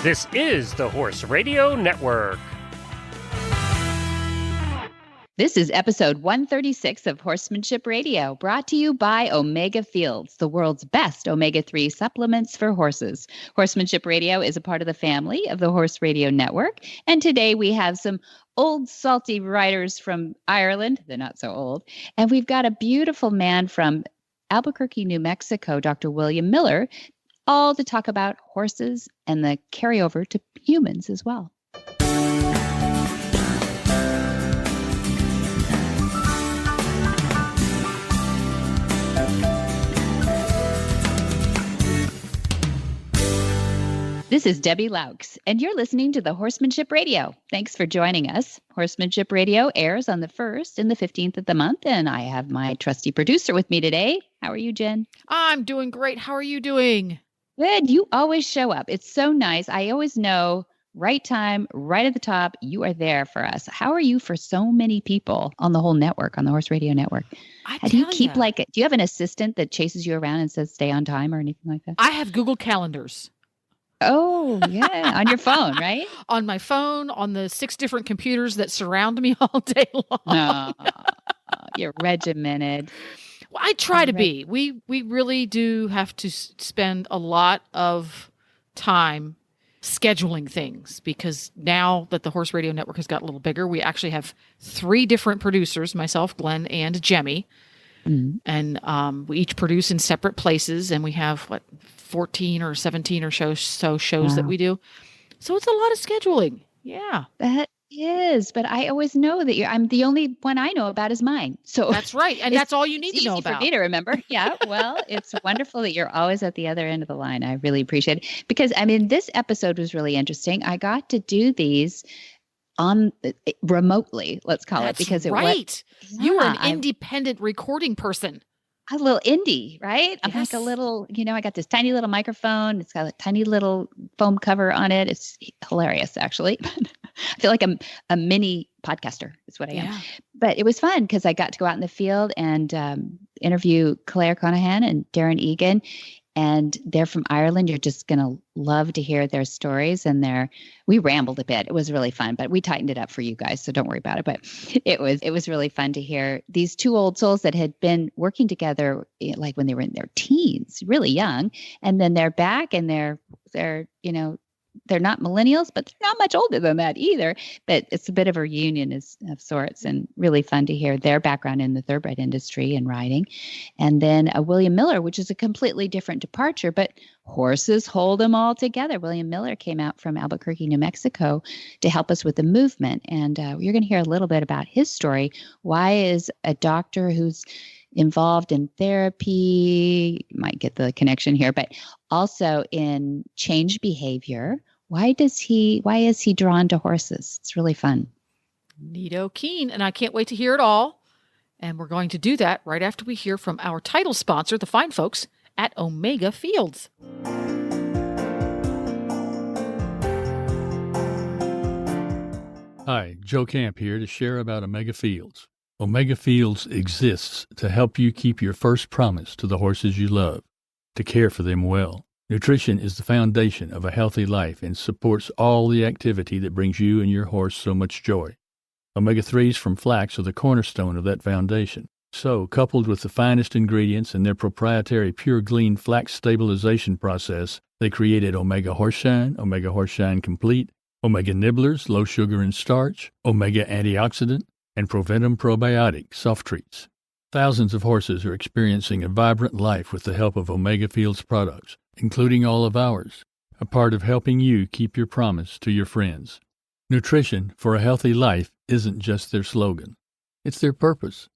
This is the Horse Radio Network. This is episode 136 of Horsemanship Radio, brought to you by Omega Fields, the world's best omega-3 supplements for horses. Horsemanship Radio is a part of the family of the Horse Radio Network, and today we have some old salty writers from Ireland. They're not so old. And we've got a beautiful man from Albuquerque, New Mexico, Dr. William Miller, all to talk about horses and the carryover to humans as well. This is Debbie Laux, and you're listening to the Horsemanship Radio. Thanks for joining us. Horsemanship Radio airs on the 1st and the 15th of the month, and I have my trusty producer with me today. How are you, Jen? I'm doing great. How are you doing? Good. You always show up. It's so nice. I always know right time, right at the top, you are there for us. How are you for so many people on the whole network, on the Horse Radio Network? Do you keep do you have an assistant that chases you around and says stay on time or anything like that? I have Google Calendars. Oh, yeah. On your phone, right? On my phone, on the 6 different computers that surround me all day long. Oh, you're regimented. Well, I try to be. We really do have to spend a lot of time scheduling things, because now that the Horse Radio Network has got a little bigger, we actually have 3 different producers, myself, Glenn, and Jemmy. Mm-hmm. And we each produce in separate places, and we have 14 or 17 or shows that we do. So it's a lot of scheduling. Yeah. That is, but I always know that I'm the only one I know about is mine. So that's right. And that's all you need to know about. It's easy for me to remember. Yeah. Well, it's wonderful that you're always at the other end of the line. I really appreciate it, because this episode was really interesting. I got to do these on remotely, let's call it, because it was you were an independent recording person. A little indie, right? I'm like a little, I got this tiny little microphone. It's got a tiny little foam cover on it. It's hilarious, actually. I feel like I'm a mini podcaster is what I am. But it was fun because I got to go out in the field and interview Claire Conahan and Darren Egan. And they're from Ireland. You're just going to love to hear their stories. And we rambled a bit. It was really fun, but we tightened it up for you guys, so don't worry about it. But it was really fun to hear these 2 old souls that had been working together like when they were in their teens, really young. And then they're back and they're not millennials, but they're not much older than that either. But it's a bit of a reunion of sorts, and really fun to hear their background in the thoroughbred industry and riding. And then William Miller, which is a completely different departure, but horses hold them all together. William Miller came out from Albuquerque, New Mexico to help us with the movement. And you're going to hear a little bit about his story. Why is a doctor who's involved in therapy, you might get the connection here, but also in change behavior. Why is he drawn to horses? It's really fun. Neato keen. And I can't wait to hear it all. And we're going to do that right after we hear from our title sponsor, the fine folks at Omega Fields. Hi, Joe Camp here to share about Omega Fields. Omega Fields exists to help you keep your first promise to the horses you love, to care for them well. Nutrition is the foundation of a healthy life and supports all the activity that brings you and your horse so much joy. Omega-3s from flax are the cornerstone of that foundation. So, coupled with the finest ingredients and their proprietary Pure Glean flax stabilization process, they created Omega Horse Complete, Omega Nibblers, low sugar and starch, Omega Antioxidant, and Proventum Probiotic soft treats. Thousands of horses are experiencing a vibrant life with the help of Omega Fields products, including all of ours, a part of helping you keep your promise to your friends. Nutrition for a healthy life isn't just their slogan, it's their purpose.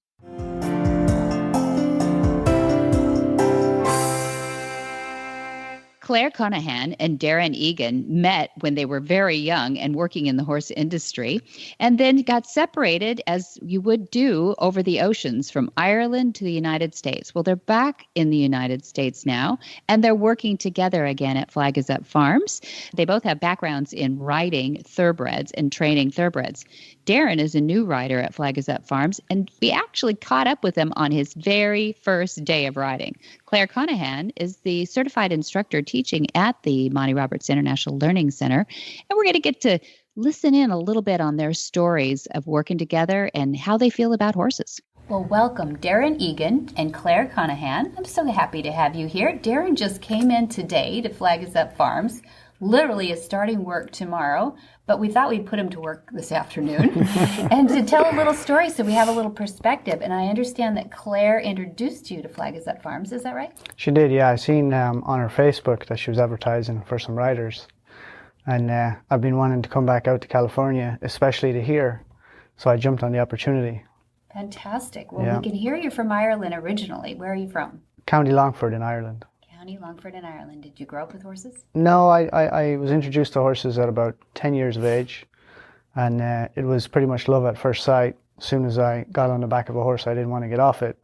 Claire Conahan and Darren Egan met when they were very young and working in the horse industry, and then got separated, as you would do, over the oceans from Ireland to the United States. Well, they're back in the United States now, and they're working together again at Flag Is Up Farms. They both have backgrounds in riding thoroughbreds and training thoroughbreds. Darren is a new rider at Flag Is Up Farms, and we actually caught up with him on his very first day of riding. Claire Conahan is the certified instructor teacher teaching at the Monty Roberts International Learning Center. And we're going to get to listen in a little bit on their stories of working together and how they feel about horses. Well, welcome, Darren Egan and Claire Conahan. I'm so happy to have you here. Darren just came in today to Flag Is Up Farms. Literally is starting work tomorrow, but we thought we'd put him to work this afternoon and to tell a little story so we have a little perspective. And I understand that Claire introduced you to Flag Is Up Farms. Is that right? She did, yeah. I seen on her Facebook that she was advertising for some riders. And I've been wanting to come back out to California, especially to here. So I jumped on the opportunity. Fantastic. Well, we can hear you're from Ireland originally. Where are you from? County Longford in Ireland. County Longford in Ireland. Did you grow up with horses? No, I was introduced to horses at about 10 years of age. And it was pretty much love at first sight. As soon as I got on the back of a horse, I didn't want to get off it.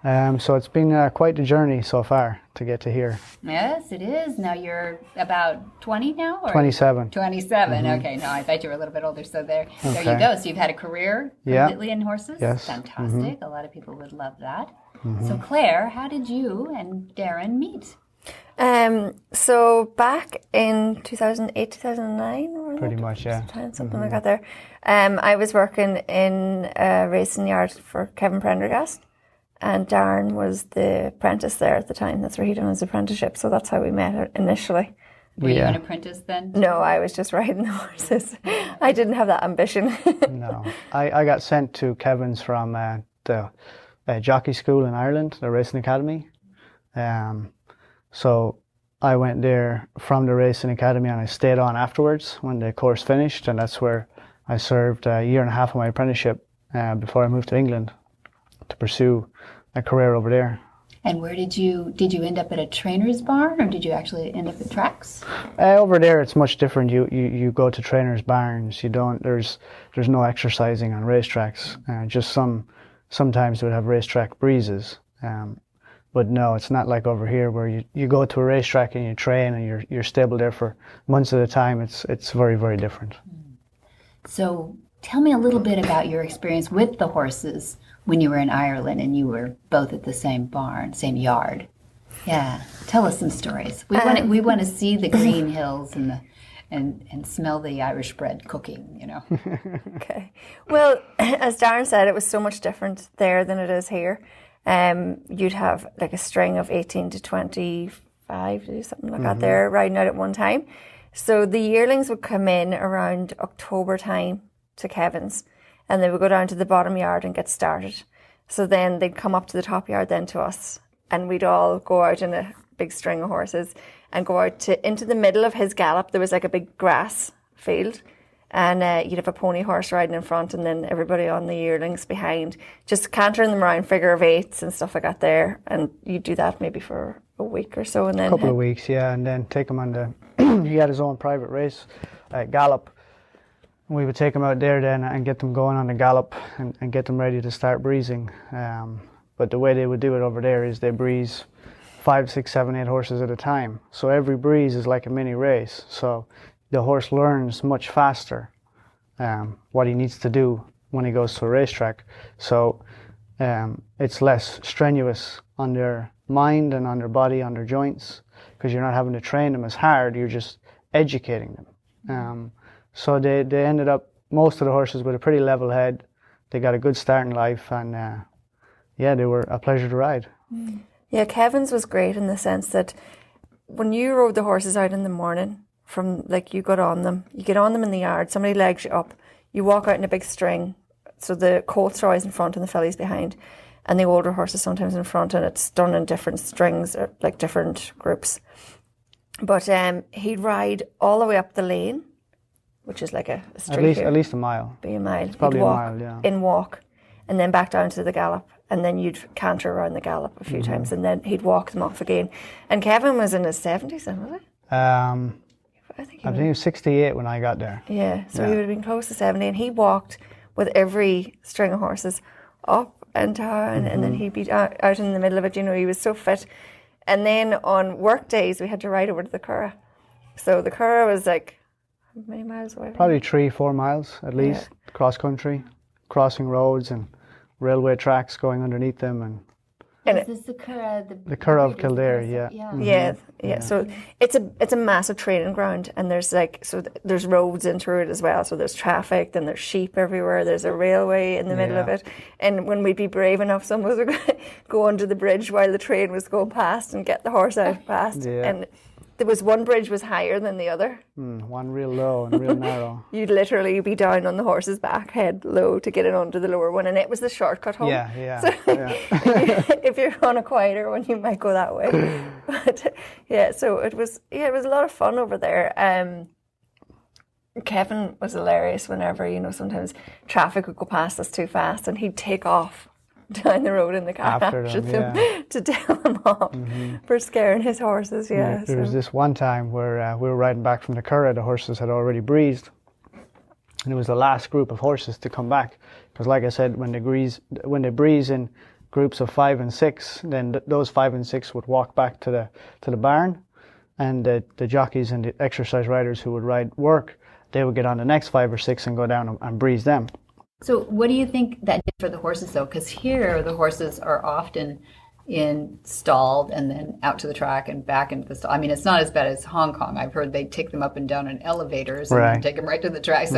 So it's been quite the journey so far to get to here. Yes, it is. Now you're about 20 now? Or? 27. 27. Okay, no, I thought you were a little bit older. So there you go. So you've had a career completely in horses? Yes. Fantastic. A lot of people would love that. So Claire, how did you and Darren meet? So back in 2008, 2009? Pretty much, yeah. Something like that there. I was working in a racing yard for Kevin Prendergast. And Darren was the apprentice there at the time. That's where he done his apprenticeship. So that's how we met initially. Were you an apprentice then? No, I was just riding the horses. I didn't have that ambition. No. I got sent to Kevin's from the jockey school in Ireland, the racing academy. So I went there from the racing academy and I stayed on afterwards when the course finished. And that's where I served a year and a half of my apprenticeship before I moved to England to pursue a career over there. And where did you end up at a trainer's barn, or did you actually end up at tracks? Over there, it's much different. You go to trainers' barns. You don't. There's no exercising on racetracks. Just sometimes they would have racetrack breezes. But no, it's not like over here where you go to a racetrack and you train and you're stable there for months at a time. It's very, very different. So tell me a little bit about your experience with the horses when you were in Ireland and you were both at the same barn, same yard. Yeah, tell us some stories. We want to see the green hills and smell the Irish bread cooking, you know. Okay. Well, as Darren said, it was so much different there than it is here. You'd have like a string of 18 to 25, something like that there, riding out at one time. So the yearlings would come in around October time to Kevin's, and they would go down to the bottom yard and get started. So then they'd come up to the top yard then to us, and we'd all go out in a big string of horses and go out into the middle of his gallop. There was like a big grass field, and you'd have a pony horse riding in front and then everybody on the yearlings behind, just cantering them around figure of eights and stuff like that there. And you'd do that maybe for a week or so. And then a couple of weeks, yeah, and then take him on the, he had his own private race, gallop. We would take them out there then and get them going on the gallop and get them ready to start breezing. But the way they would do it over there is they breeze 5, 6, 7, 8 horses at a time. So every breeze is like a mini race. So the horse learns much faster what he needs to do when he goes to a racetrack. So it's less strenuous on their mind and on their body, on their joints, because you're not having to train them as hard, you're just educating them. So they ended up, most of the horses, with a pretty level head. They got a good start in life, and they were a pleasure to ride. Yeah, Kevin's was great in the sense that when you rode the horses out in the morning, from like you get on them in the yard, somebody legs you up, you walk out in a big string, so the colts are always in front and the fillies behind, and the older horses sometimes in front, and it's done in different strings, or like different groups. But he'd ride all the way up the lane, which is like a straight at least a mile. Be a mile. It's probably a mile, yeah. In walk, and then back down to the gallop, and then you'd canter around the gallop a few times, and then he'd walk them off again. And Kevin was in his 70s then, was he? I think he was 68 when I got there. Yeah, so he would have been close to 70, and he walked with every string of horses up and down, and then he'd be out in the middle of it. You know, he was so fit. And then on work days, we had to ride over to the Curragh. So the Curragh was like, how many miles away? Probably 3-4 miles at least, cross country, crossing roads and railway tracks going underneath them, and And Is this the Curragh? The Curragh of breed is the Kildare, Curragh, yeah. Yeah, yeah. So it's a massive training ground, and there's there's roads into it as well. So there's traffic, then there's sheep everywhere. There's a railway in the middle of it. And when we'd be brave enough, some of us would go under the bridge while the train was going past and get the horse out past. Yeah. And there was one bridge was higher than the other. One real low and real narrow. You'd literally be down on the horse's back, head low, to get it onto the lower one, and it was the shortcut home. Yeah. So if you're on a quieter one, you might go that way. But so it was a lot of fun over there. Kevin was hilarious whenever, sometimes traffic would go past us too fast, and he'd take off down the road in the car after them to tell them off for scaring his horses. There was this one time where we were riding back from the Curragh. The horses had already breezed, and it was the last group of horses to come back, because like I said, when they breeze in groups of 5 and 6, then those 5 and 6 would walk back to the barn, and the jockeys and the exercise riders who would ride work, they would get on the next 5 or 6 and go down and breeze them. So what do you think that did for the horses, though? Because here the horses are often installed and then out to the track and back into the stall. I mean, it's not as bad as Hong Kong. I've heard they take them up and down in elevators and then take them right to the track.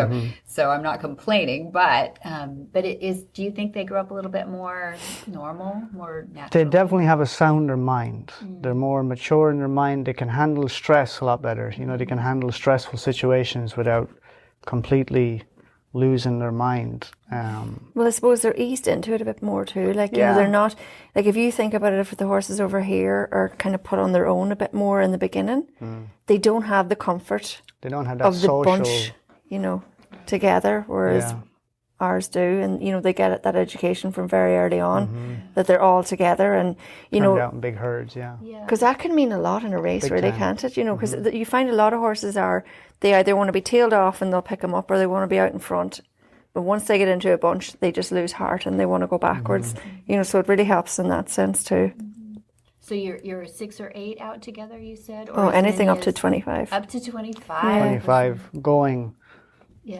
So I'm not complaining, but it is. Do you think they grew up a little bit more normal, more natural? They definitely have a sounder mind. They're more mature in their mind. They can handle stress a lot better. They can handle stressful situations without completely losing their mind. Well, I suppose they're eased into it a bit more too. They're not, if you think about it, if the horses over here are kind of put on their own a bit more in the beginning, they don't have the comfort. They don't have that of the social bunch, together, whereas ours do, and they get that education from very early on that they're all together, and turned out in big herds, because that can mean a lot in a race, really, can't it? Because you find a lot of horses they either want to be tailed off and they'll pick them up, or they want to be out in front. But once they get into a bunch, they just lose heart and they want to go backwards. So it really helps in that sense too. So you're 6 or 8 out together, you said? Or anything up to 25. Up to 25. 25 going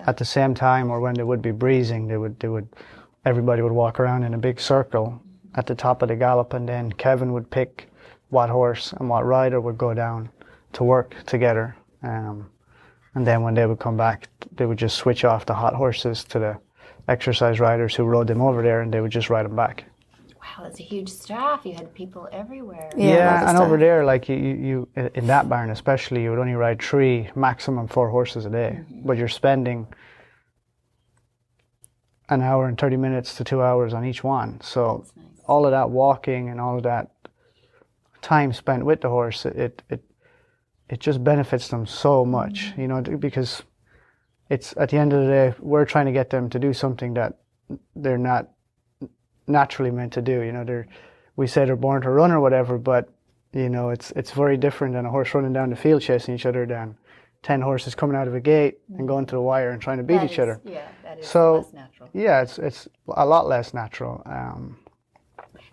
at the same time, or when they would be breezing, everybody would walk around in a big circle at the top of the gallop, and then Kevin would pick what horse and what rider would go down to work together. And then when they would come back, they would just switch off the hot horses to the exercise riders who rode them over there, and they would just ride them back. Wow, that's a huge staff. You had people everywhere. Yeah, and over there, like you in that barn especially, you would only ride 3, maximum 4 horses a day. But you're spending an hour and 30 minutes to 2 hours on each one. So all of that walking and all of that time spent with the horse, it just benefits them so much, because it's, at the end of the day, we're trying to get them to do something that they're not naturally meant to do. We say they're born to run or whatever, but it's very different than a horse running down the field chasing each other than 10 horses coming out of a gate and going to the wire and trying to beat each other. Yeah, that is less natural. Yeah, it's a lot less natural.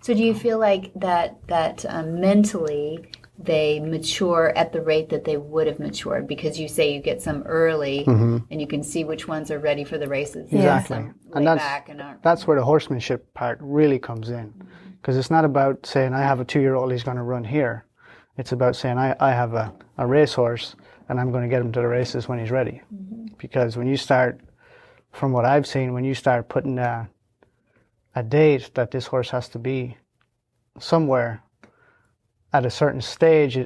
So do you feel like that mentally they mature at the rate that they would have matured? Because you say you get some early and you can see which ones are ready for the races. Exactly. And that's where the horsemanship part really comes in. Because it's not about saying, I have a 2-year-old, he's going to run here. It's about saying, I have a racehorse and I'm going to get him to the races when he's ready. Because when you start, from what I've seen, when you start putting a date that this horse has to be somewhere at a certain stage,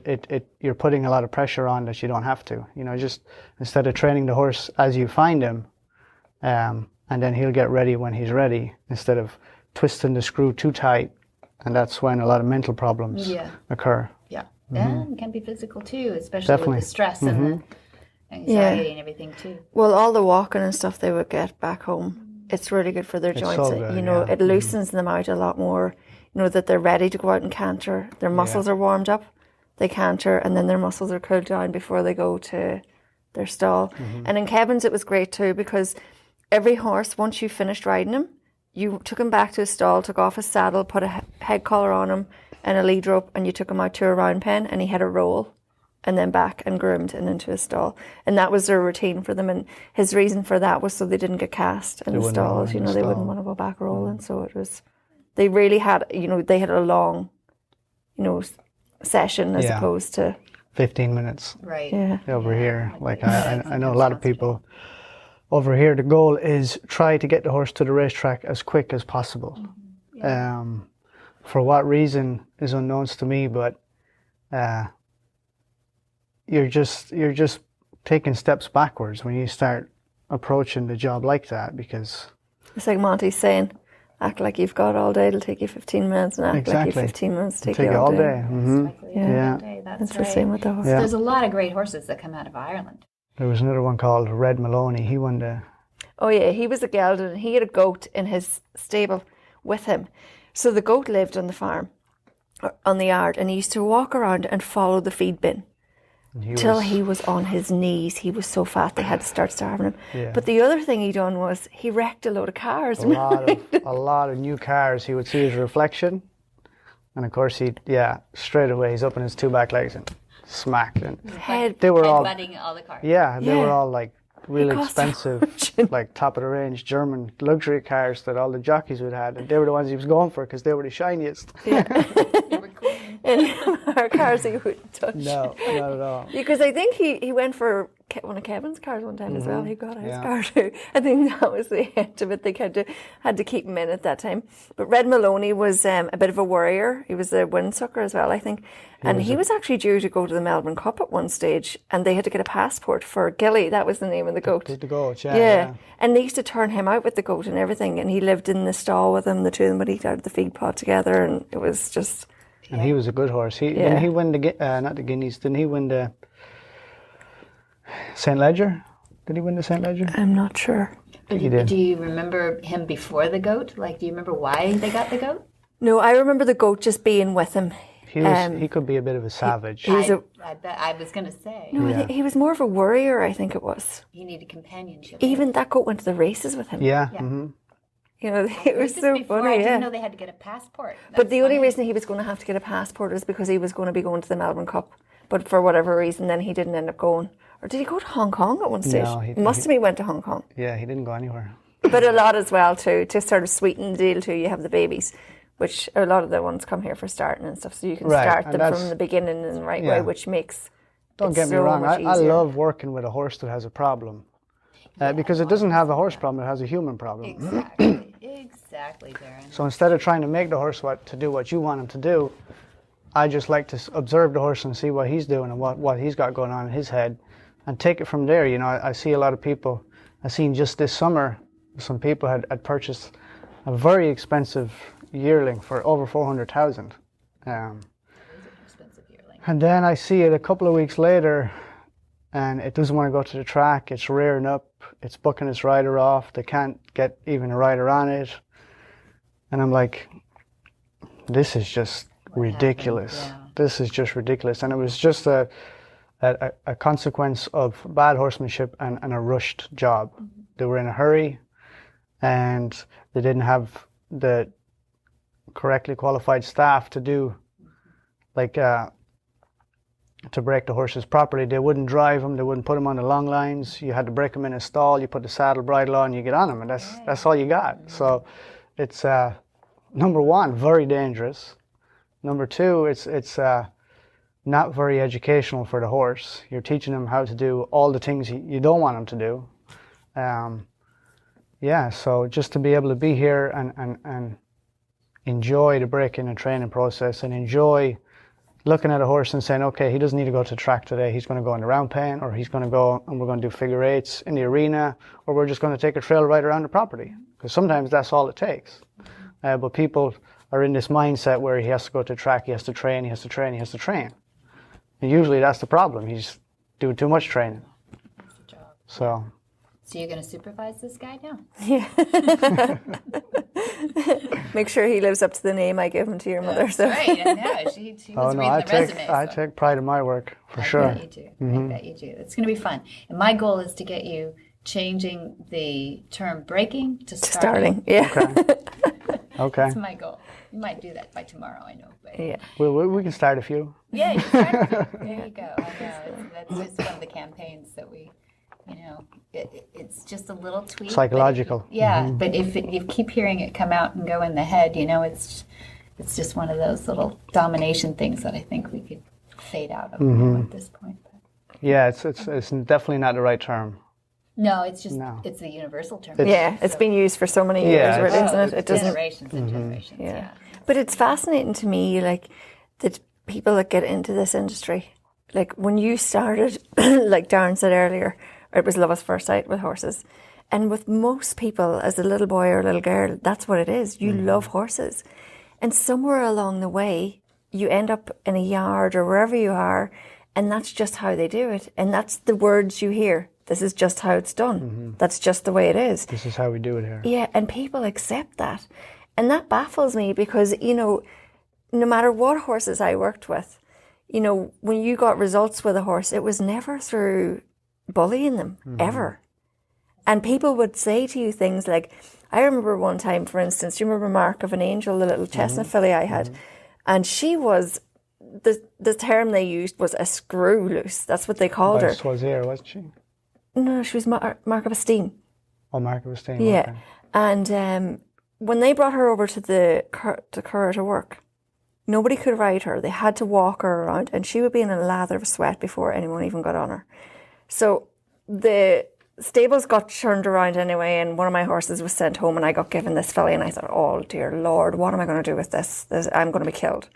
you're putting a lot of pressure on that you don't have to. Just instead of training the horse as you find him, and then he'll get ready when he's ready, instead of twisting the screw too tight, and that's when a lot of mental problems occur. And it can be physical too, especially with the stress and the anxiety and everything too. Well, all the walking and stuff they would get back home, it's really good for their joints. So good, it loosens them out a lot more. That they're ready to go out and canter. Their muscles are warmed up, they canter, and then their muscles are cooled down before they go to their stall. And in Kevin's it was great too, because every horse, once you finished riding him, you took him back to his stall, took off his saddle, put a head collar on him and a lead rope, and you took him out to a round pen, and he had a roll, and then back and groomed and into his stall. And that was their routine for them, and his reason for that was so they didn't get cast in the stalls. They wouldn't want to go back rolling, so it was They really had, they had a long, session as Yeah. opposed to 15 minutes Right. over here. Like That's I know a lot of people over here. The goal is try to get the horse to the racetrack as quick as possible. For what reason is unknowns to me, but you're just taking steps backwards when you start approaching the job like that, because it's like Monty's saying, act like you've got all day, it'll take you 15 minutes, and act like you've 15 minutes to take you all day. That's It's right. the same with the horse. Yeah. There's a lot of great horses that come out of Ireland. There was another one called Red Maloney. He won the Oh yeah, he was a gelded, and he had a goat in his stable with him. So the goat lived on the farm, on the yard, and he used to walk around and follow the feed bin till he was on his knees. He was so fat they had to start starving him. Yeah. But the other thing he done was he wrecked a load of cars. a lot of new cars. He would see his reflection, and of course straight away he's up on his two back legs and smacked. And Head. they were all Headbutting all the cars. they were all like really cost a expensive, fortune. like top of the range German luxury cars that all the jockeys would have, and they were the ones he was going for because they were the shiniest. They were cool. And our cars he wouldn't touch. No, not at all. Because I think he went for one of Kevin's cars one time as well. He got his Yeah. car too. I think that was the end of it. They had to keep him in at that time. But Red Maloney was a bit of a worrier. He was a windsucker as well, I think. And he was actually due to go to the Melbourne Cup at one stage, and they had to get a passport for Gilly. That was the name of the goat. The goat, Yeah. And they used to turn him out with the goat and everything, and he lived in the stall with him. The two of them would eat out of the feed pot together, and it was just... And he was a good horse. Didn't he win not the Guineas, didn't he win the St. Ledger? Did he win the St. Ledger? I'm not sure. He did. Do you remember him before the goat? Like, do you remember why they got the goat? No, I remember the goat just being with him. He could be a bit of a savage. I bet I was going to say. No, I think he was more of a worrier, I think it was. He needed companionship. Even that goat went to the races with him. Yeah. It was so before, funny, I didn't know they had to get a passport. But the only reason he was going to have to get a passport was because he was going to be going to the Melbourne Cup. But for whatever reason, then he didn't end up going. Or did he go to Hong Kong at one stage? No, Must have been went to Hong Kong. Yeah, he didn't go anywhere. But a lot as well, too, to sort of sweeten the deal, too. You have the babies, which a lot of the ones come here for starting and stuff. So you can start them from the beginning in the right way, which makes Don't get me wrong, I love working with a horse that has a problem. Because it doesn't have a horse problem, it has a human problem. Exactly, Darren. So instead of trying to make the horse do what you want him to do, I just like to observe the horse and see what he's doing and what he's got going on in his head and take it from there. I see a lot of people, I've seen just this summer, some people had purchased a very expensive yearling for over 400,000. Expensive yearling. And then I see it a couple of weeks later and it doesn't want to go to the track, it's rearing up, it's bucking its rider off, they can't get even a rider on it. And I'm like, this is just ridiculous. Yeah. This is just ridiculous. And it was just a consequence of bad horsemanship and a rushed job. They were in a hurry and they didn't have the correctly qualified staff to do, to break the horses properly. They wouldn't drive them, they wouldn't put them on the long lines. You had to break them in a stall, you put the saddle bridle on, you get on them, and that's all you got. So it's number one, very dangerous. Number two, it's not very educational for the horse. You're teaching them how to do all the things you don't want them to do. So just to be able to be here and enjoy the break-in and training process and enjoy looking at a horse and saying, okay, he doesn't need to go to the track today. He's going to go in the round pen, or he's going to go and we're going to do figure eights in the arena, or we're just going to take a trail right around the property. Because sometimes that's all it takes. But people are in this mindset where he has to go to the track, he has to train, he has to train, he has to train. And usually that's the problem. He's doing too much training. So you're going to supervise this guy now? Yeah. Make sure he lives up to the name I give him to your mother. So. Right, I know. She was reading the resume. I take pride in my work, for sure. I bet you do. I bet you do. It's going to be fun. And my goal is to get you changing the term breaking to starting. Yeah. Okay. That's my goal. You might do that by tomorrow, I know. But Yeah. We can start a few. Yeah, you start. There you go. I know. That's just one of the campaigns that we It's just a little tweak. Psychological. But if you keep hearing it come out and go in the head, it's just one of those little domination things that I think we could fade out of at this point. But. Yeah, it's definitely not the right term. No, it's just it's the universal term. It's been used for so many years, really, isn't it? It doesn't generations and generations. Yeah. But it's fascinating to me, like that people that get into this industry, like when you started, like Darren said earlier, it was love at first sight with horses. And with most people, as a little boy or a little girl, that's what it is. You love horses. And somewhere along the way, you end up in a yard or wherever you are, and that's just how they do it. And that's the words you hear. This is just how it's done. That's just the way it is. This is how we do it here. Yeah, and people accept that. And that baffles me because, no matter what horses I worked with, when you got results with a horse, it was never through bullying them, ever. And people would say to you things like, I remember one time, for instance, you remember Mark of an Angel, the little chestnut filly I had? And she was, the term they used was a screw loose. That's what they called her. Was here, wasn't she? No, she was Mark of Esteem. Oh, Mark of Esteem. Yeah. Okay. And when they brought her over to the Curragh to work, nobody could ride her. They had to walk her around, and she would be in a lather of sweat before anyone even got on her. So the stables got turned around anyway, and one of my horses was sent home, and I got given this filly, and I thought, oh dear Lord, what am I going to do with this? I'm going to be killed.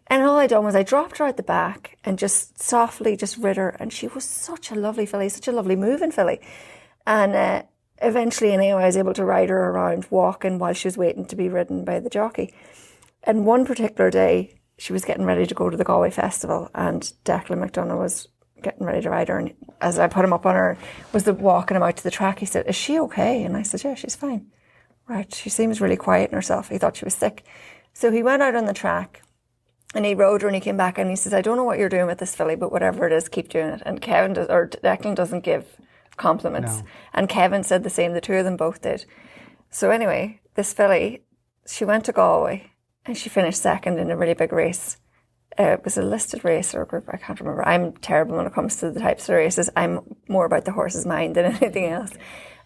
And all I done was I dropped her out the back and just softly just rid her, and she was such a lovely filly, such a lovely moving filly. And eventually, I was able to ride her around walking while she was waiting to be ridden by the jockey. And one particular day, she was getting ready to go to the Galway Festival, and Declan McDonough was getting ready to ride her. And as I put him up on her, was walking him out to the track, he said, "Is she okay?" And I said, "Yeah, she's fine." Right, she seems really quiet in herself. He thought she was sick. So he went out on the track, and he rode her, and he came back and he says, "I don't know what you're doing with this filly, but whatever it is, keep doing it." And Declan doesn't give compliments. No. And Kevin said the same. The two of them both did. So anyway, this filly, she went to Galway and she finished second in a really big race. It was a listed race or a group, I can't remember. I'm terrible when it comes to the types of races. I'm more about the horse's mind than anything else.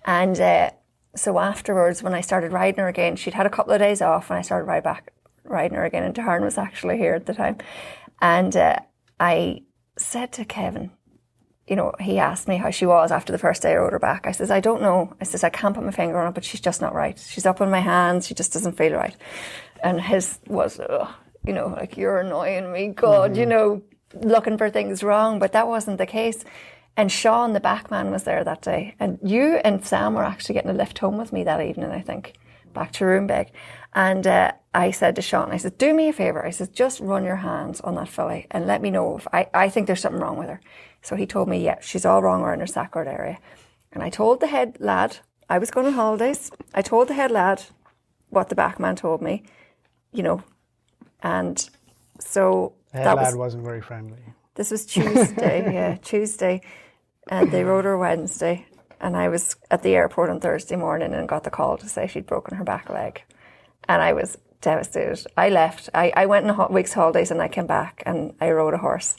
And so afterwards, when I started riding her again, she'd had a couple of days off, and I started riding her again, and Darren was actually here at the time. And I said to Kevin, he asked me how she was after the first day I rode her back. I says, "I don't know." I says, "I can't put my finger on it, but she's just not right. She's up in my hands. She just doesn't feel right." And his was, like, "You're annoying me, God, looking for things wrong." But that wasn't the case. And Sean, the backman, was there that day. And you and Sam were actually getting a lift home with me that evening, I think, back to Roombeg. And I said to Sean, I said, "Do me a favour." I said, "Just run your hands on that filly and let me know if I think there's something wrong with her." So he told me, yeah, she's all wrong around her sacroid area. And I told the head lad, I was going on holidays. I told the head lad what the backman told me, and so the head lad wasn't very friendly. This was Tuesday, Tuesday. And they rode her Wednesday. And I was at the airport on Thursday morning and got the call to say she'd broken her back leg. And I was devastated. I left. I went on a week's holidays and I came back and I rode a horse.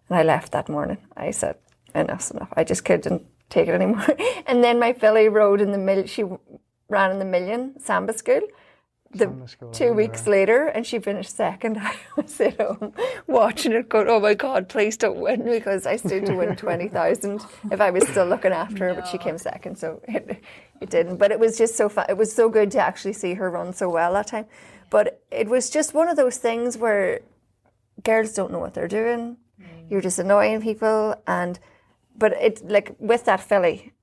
And I left that morning. I said, enough's enough. I just couldn't take it anymore. And then my filly rode in she ran in the Million Samba School. 2 weeks later, and she finished second. I was at home watching it going, "Oh my God, please don't win," because I stood to win 20,000 if I was still looking after her, but she came second, so it didn't. But it was just so fun. It was so good to actually see her run so well that time. But it was just one of those things where girls don't know what they're doing. You're just annoying people, but it's like with that filly,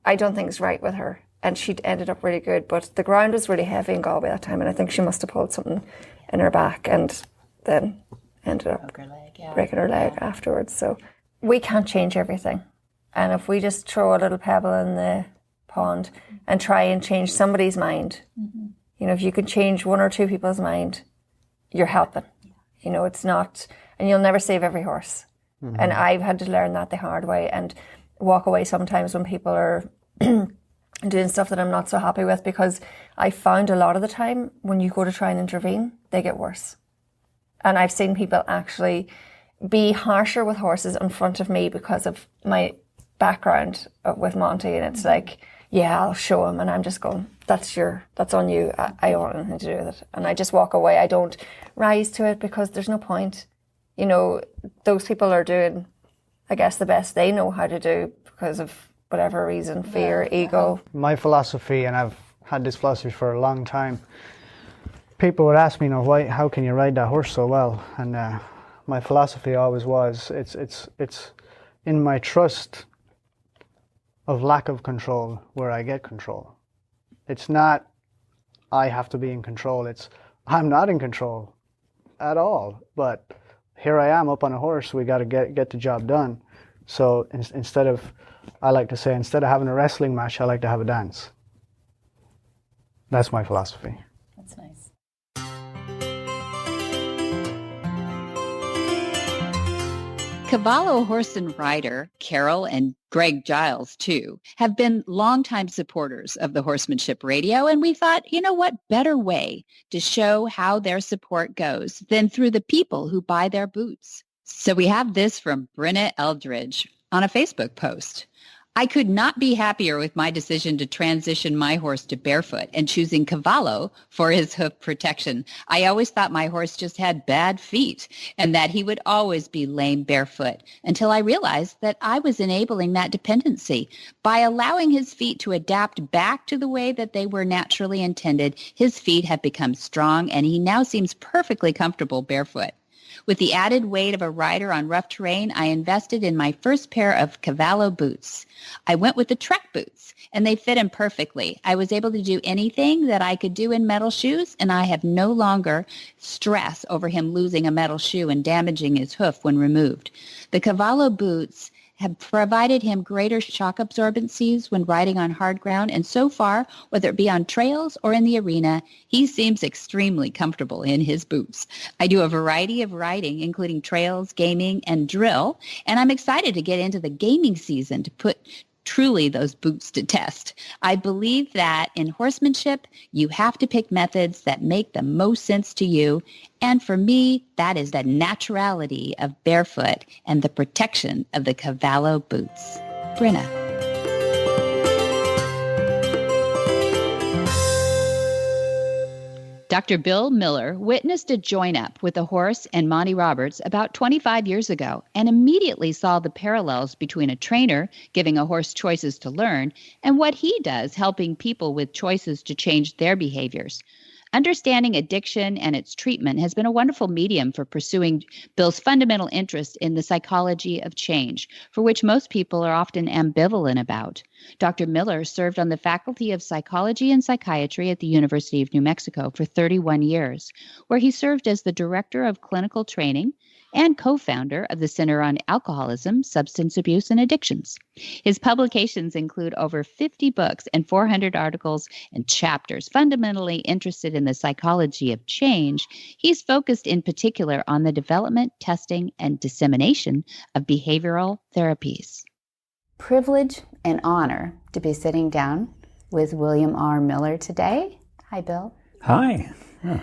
I don't think it's right with her. And she'd ended up really good, but the ground was really heavy in Galway that time, and I think she must have pulled something in her back and then ended up breaking her leg afterwards. So we can't change everything. And if we just throw a little pebble in the pond and try and change somebody's mind, if you can change one or two people's mind, you're helping. It's not, and you'll never save every horse. And I've had to learn that the hard way and walk away sometimes when people are doing stuff that I'm not so happy with, because I found a lot of the time when you go to try and intervene, they get worse. And I've seen people actually be harsher with horses in front of me because of my background with Monty, and it's like, yeah, I'll show him, and I'm just going, that's on you. I don't want anything to do with it, and I just walk away. I don't rise to it because there's no point. You know, those people are doing, I guess, the best they know how to do because of whatever reason, fear, ego. My philosophy, and I've had this philosophy for a long time. People would ask me, you know, how can you ride that horse so well? And my philosophy always was, it's in my trust of lack of control where I get control. It's not I have to be in control. It's I'm not in control at all. But here I am up on a horse. We got to get the job done. So instead of having a wrestling match, I like to have a dance. That's my philosophy. That's nice. Cavallo horse and rider Carol and Greg Giles, too, have been longtime supporters of the Horsemanship Radio, and we thought, you know what better way to show how their support goes than through the people who buy their boots. So we have this from Brenna Eldridge on a Facebook post. I could not be happier with my decision to transition my horse to barefoot and choosing Cavallo for his hoof protection. I always thought my horse just had bad feet and that he would always be lame barefoot until I realized that I was enabling that dependency. By allowing his feet to adapt back to the way that they were naturally intended, his feet have become strong and he now seems perfectly comfortable barefoot. With the added weight of a rider on rough terrain, I invested in my first pair of Cavallo boots. I went with the Trek boots, and they fit him perfectly. I was able to do anything that I could do in metal shoes, and I have no longer stress over him losing a metal shoe and damaging his hoof when removed. The Cavallo boots have provided him greater shock absorbencies when riding on hard ground, and so far, whether it be on trails or in the arena, he seems extremely comfortable in his boots. I do a variety of riding, including trails, gaming, and drill, and I'm excited to get into the gaming season to put truly those boots to test. I believe that in horsemanship, you have to pick methods that make the most sense to you. And for me, that is the naturality of barefoot and the protection of the Cavallo boots. Brenna. Dr. Bill Miller witnessed a join-up with a horse and Monty Roberts about 25 years ago and immediately saw the parallels between a trainer giving a horse choices to learn and what he does helping people with choices to change their behaviors. Understanding addiction and its treatment has been a wonderful medium for pursuing Bill's fundamental interest in the psychology of change, for which most people are often ambivalent about. Dr. Miller served on the Faculty of Psychology and Psychiatry at the University of New Mexico for 31 years, where he served as the Director of Clinical Training and co-founder of the Center on Alcoholism, Substance Abuse, and Addictions. His publications include over 50 books and 400 articles and chapters. Fundamentally interested in the psychology of change, he's focused in particular on the development, testing, and dissemination of behavioral therapies. Privilege and honor to be sitting down with William R. Miller today. Hi, Bill. Hi. Yeah.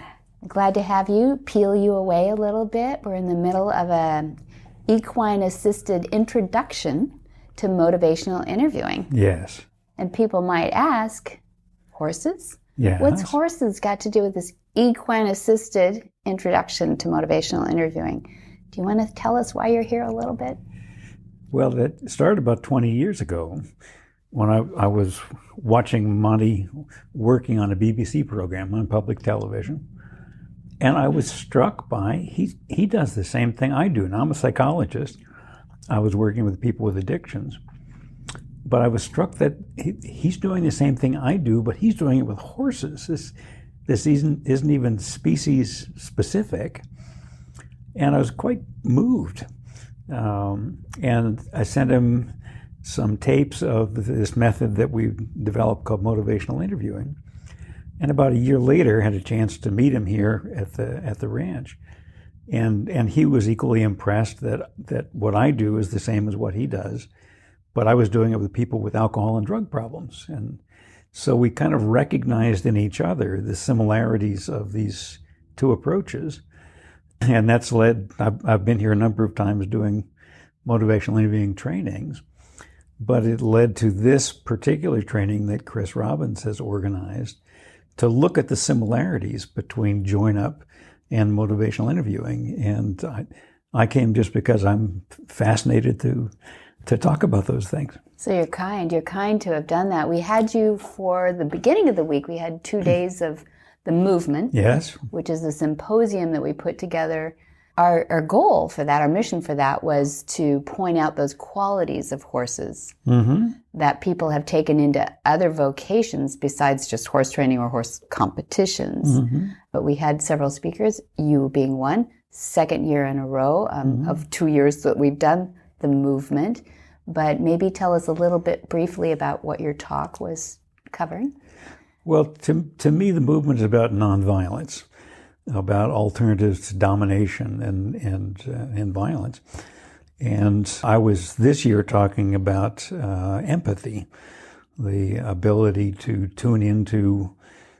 Glad to have you. Peel you away a little bit. We're in the middle of an equine-assisted introduction to motivational interviewing. Yes. And people might ask, horses? Yes. What's horses got to do with this equine-assisted introduction to motivational interviewing? Do you want to tell us why you're here a little bit? Well, that started about 20 years ago when I was watching Monty working on a BBC program on public television. And I was struck by, he does the same thing I do. Now, I'm a psychologist. I was working with people with addictions. But I was struck that he's doing the same thing I do, but he's doing it with horses. This isn't even species specific. And I was quite moved. And I sent him some tapes of this method that we developed called motivational interviewing. And about a year later, had a chance to meet him here at the ranch, and he was equally impressed that what I do is the same as what he does, but I was doing it with people with alcohol and drug problems, and so we kind of recognized in each other the similarities of these two approaches, and that's led. I've been here a number of times doing motivational interviewing trainings, But it led to this particular training that Chris Robbins has organized to look at the similarities between Join Up and motivational interviewing. And I came just because I'm fascinated to talk about those things. So you're kind to have done that. We had you for the beginning of the week. We had 2 days of the movement, yes, which is a symposium that we put together. Our goal for that, our mission for that, was to point out those qualities of horses that people have taken into other vocations besides just horse training or horse competitions. But we had several speakers, you being one, second year in a row of 2 years that we've done the movement. But maybe tell us a little bit briefly about what your talk was covering. Well, to me, the movement is about nonviolence, about alternatives to domination and violence. And I was this year talking about empathy, the ability to tune into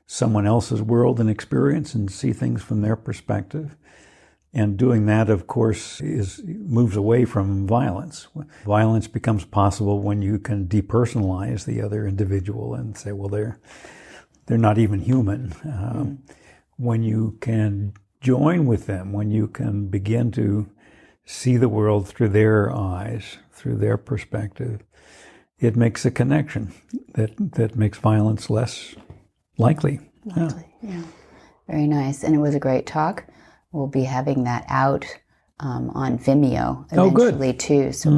someone else's world and experience and see things from their perspective. And doing that, of course, moves away from violence. Violence becomes possible when you can depersonalize the other individual and say, well, they're not even human. When you can join with them, when you can begin to see the world through their eyes, through their perspective, it makes a connection that makes violence less likely. Yeah. Very nice. And it was a great talk. We'll be having that out on Vimeo eventually too. So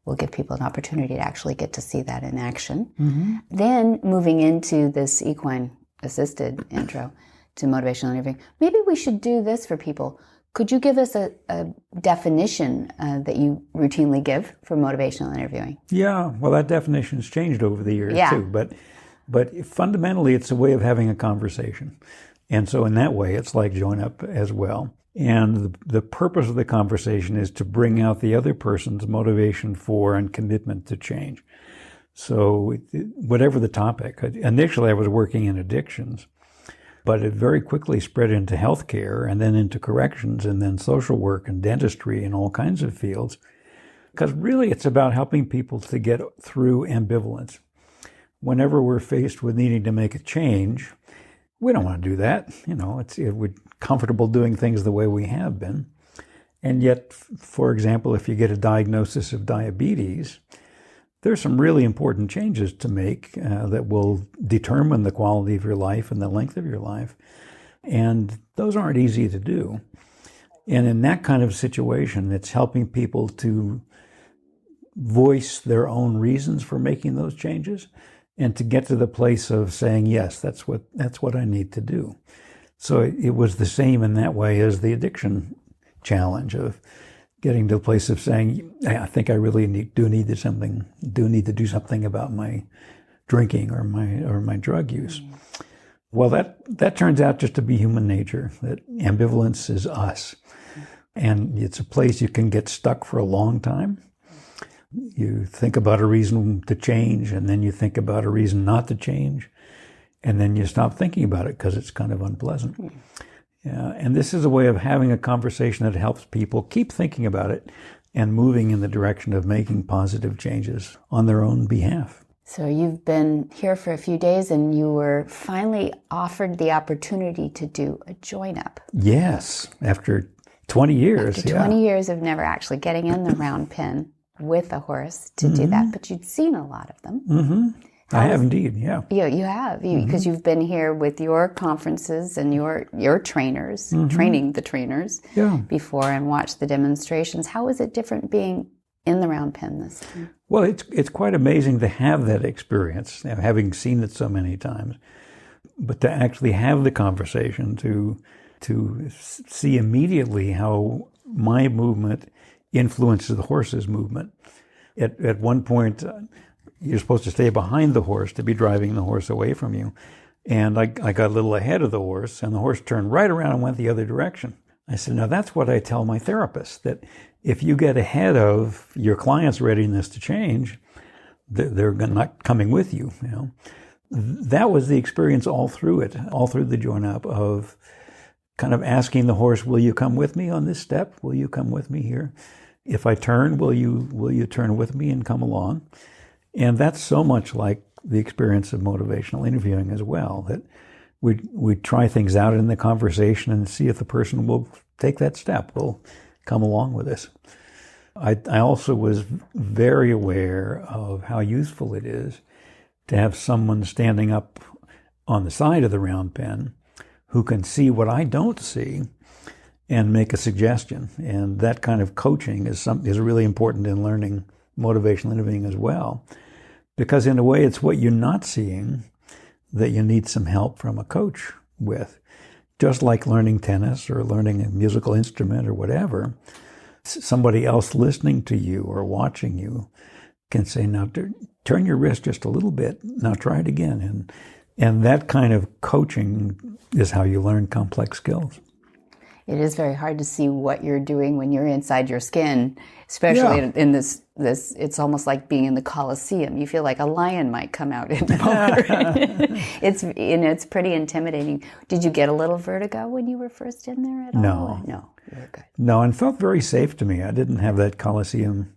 we'll give people an opportunity to actually get to see that in action. Then moving into this equine assisted intro to motivational interviewing, maybe we should do this for people. Could you give us a definition that you routinely give for motivational interviewing? Yeah, well, that definition's changed over the years too. But fundamentally, it's a way of having a conversation. And so in that way, it's like Join Up as well. And the purpose of the conversation is to bring out the other person's motivation for and commitment to change. So whatever the topic, initially I was working in addictions, but it very quickly spread into healthcare and then into corrections and then social work and dentistry and all kinds of fields. Because really it's about helping people to get through ambivalence. Whenever we're faced with needing to make a change, we don't want to do that. We're comfortable doing things the way we have been. And yet, for example, if you get a diagnosis of diabetes, there's some really important changes to make that will determine the quality of your life and the length of your life. And those aren't easy to do. And in that kind of situation, it's helping people to voice their own reasons for making those changes and to get to the place of saying, yes, that's what I need to do. So it was the same in that way as the addiction challenge of getting to the place of saying, I think I really need to do something about my drinking or my drug use. Well, that turns out just to be human nature, that ambivalence is us. And it's a place you can get stuck for a long time. You think about a reason to change, and then you think about a reason not to change, and then you stop thinking about it because it's kind of unpleasant. And this is a way of having a conversation that helps people keep thinking about it and moving in the direction of making positive changes on their own behalf. So you've been here for a few days and you were finally offered the opportunity to do a Join Up. Yes, after 20 years. After 20 years of never actually getting in the round pen with a horse to do that, but you'd seen a lot of them. I have indeed, yeah. You have, because you've been here with your conferences and your trainers, training the trainers before and watched the demonstrations. How is it different being in the round pen this time? Well, it's quite amazing to have that experience, having seen it so many times, but to actually have the conversation, to see immediately how my movement influences the horse's movement. At one point, you're supposed to stay behind the horse to be driving the horse away from you. And I got a little ahead of the horse, and the horse turned right around and went the other direction. I said, now that's what I tell my therapist, that if you get ahead of your client's readiness to change, they're not coming with you. That was the experience all through it, all through the Join Up, of kind of asking the horse, will you come with me on this step? Will you come with me here? If I turn, will you turn with me and come along? And that's so much like the experience of motivational interviewing as well, that we try things out in the conversation and see if the person will take that step, will come along with us. I also was very aware of how useful it is to have someone standing up on the side of the round pen who can see what I don't see and make a suggestion. And that kind of coaching is really important in learning motivational interviewing as well. Because in a way, it's what you're not seeing that you need some help from a coach with. Just like learning tennis or learning a musical instrument or whatever, somebody else listening to you or watching you can say, now turn your wrist just a little bit, now try it again. And that kind of coaching is how you learn complex skills. It is very hard to see what you're doing when you're inside your skin, especially in this. It's almost like being in the Colosseum. You feel like a lion might come out in the moment. It's pretty intimidating. Did you get a little vertigo when you were first in there at all? No, you were good. No, and felt very safe to me. I didn't have that Colosseum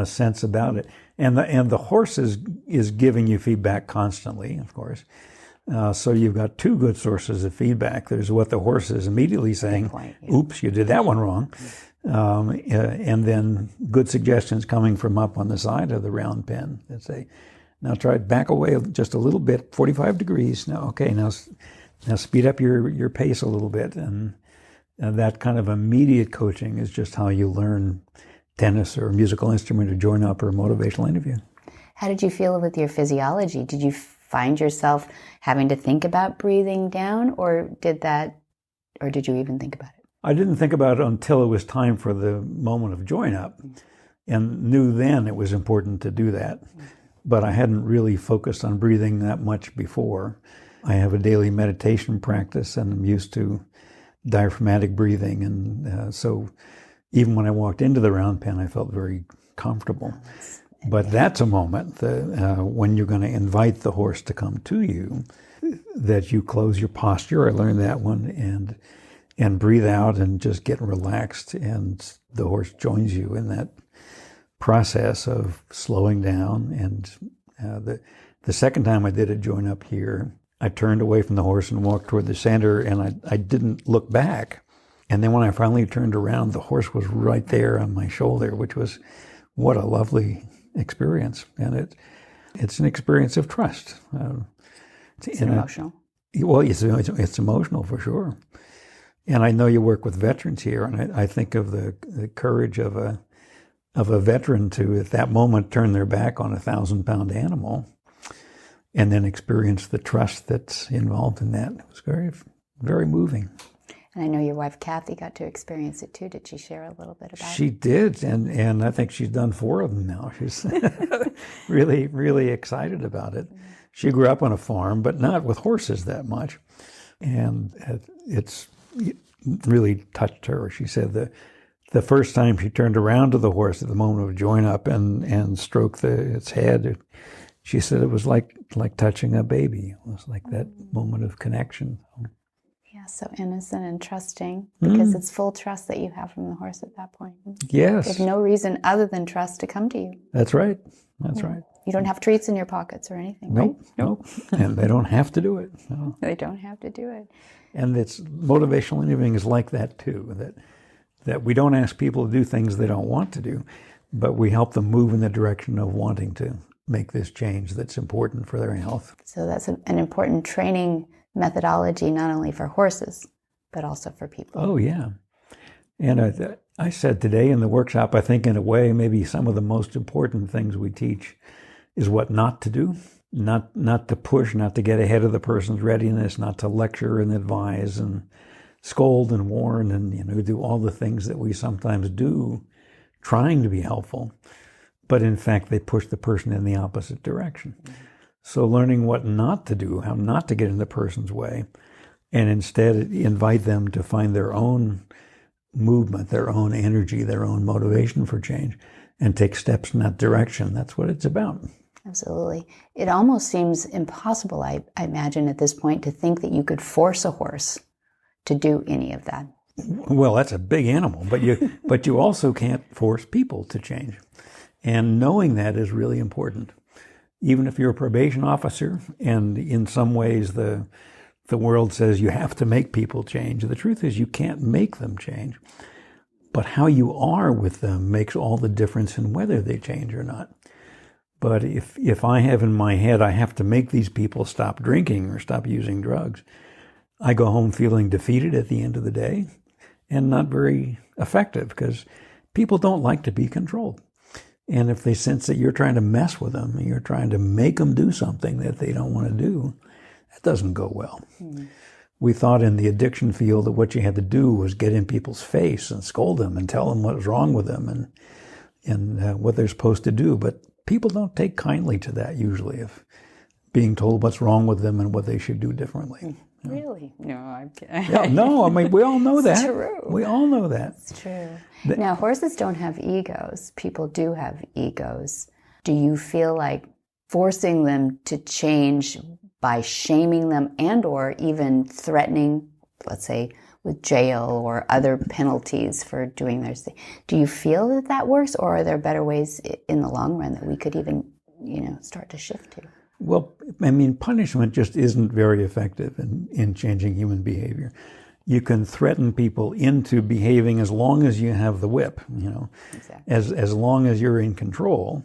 sense about it. And the horse is giving you feedback constantly, of course. So you've got two good sources of feedback. There's what the horse is immediately saying, oops, you did that one wrong. And then good suggestions coming from up on the side of the round pen that say, now try it back away just a little bit, 45 degrees. Now speed up your pace a little bit. And that kind of immediate coaching is just how you learn tennis or a musical instrument or join up or a motivational interview. How did you feel with your physiology? Did you find yourself having to think about breathing down, or did you even think about it? I didn't think about it until it was time for the moment of join up, and knew then it was important to do that. But I hadn't really focused on breathing that much before. I have a daily meditation practice, and I'm used to diaphragmatic breathing, and so even when I walked into the round pen, I felt very comfortable. But that's a moment when you're going to invite the horse to come to you, that you close your posture. I learned that one, and breathe out and just get relaxed. And the horse joins you in that process of slowing down. And the second time I did a join up here, I turned away from the horse and walked toward the center, and I didn't look back. And then when I finally turned around, the horse was right there on my shoulder, which was what a lovely experience. And it's an experience of trust. It's emotional. Well, it's emotional for sure. And I know you work with veterans here, and I think of the courage of a veteran to, at that moment, turn their back on a 1,000-pound animal and then experience the trust that's involved in that. It was very, very moving. And I know your wife, Kathy, got to experience it too. Did she share a little bit about it? She did, and I think she's done 4 of them now. She's really, really excited about it. She grew up on a farm, but not with horses that much. And it really touched her. She said the first time she turned around to the horse at the moment of join up and stroked its head, she said it was like touching a baby. It was like that moment of connection. Yeah, so innocent and trusting, because it's full trust that you have from the horse at that point. Yes. There's no reason other than trust to come to you. That's right. That's right. You don't have treats in your pockets or anything, Nope, right? Nope. And they don't have to do it. No. They don't have to do it. And it's motivational interviewing is like that too, that we don't ask people to do things they don't want to do, but we help them move in the direction of wanting to make this change that's important for their health. So that's an important training methodology, not only for horses, but also for people. Oh, yeah. And I said today in the workshop, I think in a way, maybe some of the most important things we teach is what not to do. Not to push, not to get ahead of the person's readiness, not to lecture and advise and scold and warn and do all the things that we sometimes do trying to be helpful. But in fact, they push the person in the opposite direction. So learning what not to do, how not to get in the person's way, and instead invite them to find their own movement, their own energy, their own motivation for change, and take steps in that direction. That's what it's about. Absolutely. It almost seems impossible, I imagine, at this point, to think that you could force a horse to do any of that. Well, that's a big animal, but you also can't force people to change. And knowing that is really important. Even if you're a probation officer, and in some ways the world says you have to make people change, the truth is you can't make them change. But how you are with them makes all the difference in whether they change or not. But if I have in my head I have to make these people stop drinking or stop using drugs, I go home feeling defeated at the end of the day and not very effective, because people don't like to be controlled. And if they sense that you're trying to mess with them, and you're trying to make them do something that they don't want to do, that doesn't go well. We thought in the addiction field that what you had to do was get in people's face and scold them and tell them what was wrong with them and what they're supposed to do. But people don't take kindly to that usually, of being told what's wrong with them and what they should do differently. Really? No, I'm kidding. Yeah, no, I mean, we all know that. It's true. We all know that. It's true. Now, horses don't have egos. People do have egos. Do you feel like forcing them to change by shaming them and or even threatening, let's say, with jail or other penalties for doing their thing? Do you feel that that works, or are there better ways in the long run that we could even, start to shift to? Well, I mean, punishment just isn't very effective in changing human behavior. You can threaten people into behaving as long as you have the whip, exactly. as long as you're in control.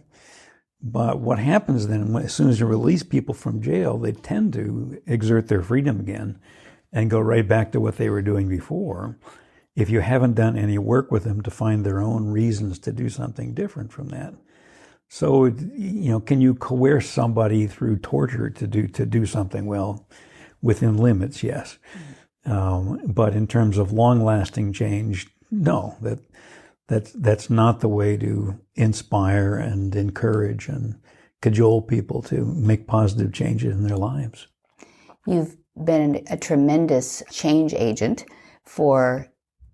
But what happens then, as soon as you release people from jail, they tend to exert their freedom again and go right back to what they were doing before, if you haven't done any work with them to find their own reasons to do something different from that. So, can you coerce somebody through torture to do something? Well, within limits, yes. But in terms of long-lasting change, no. That's not the way to inspire and encourage and cajole people to make positive changes in their lives. You've been a tremendous change agent for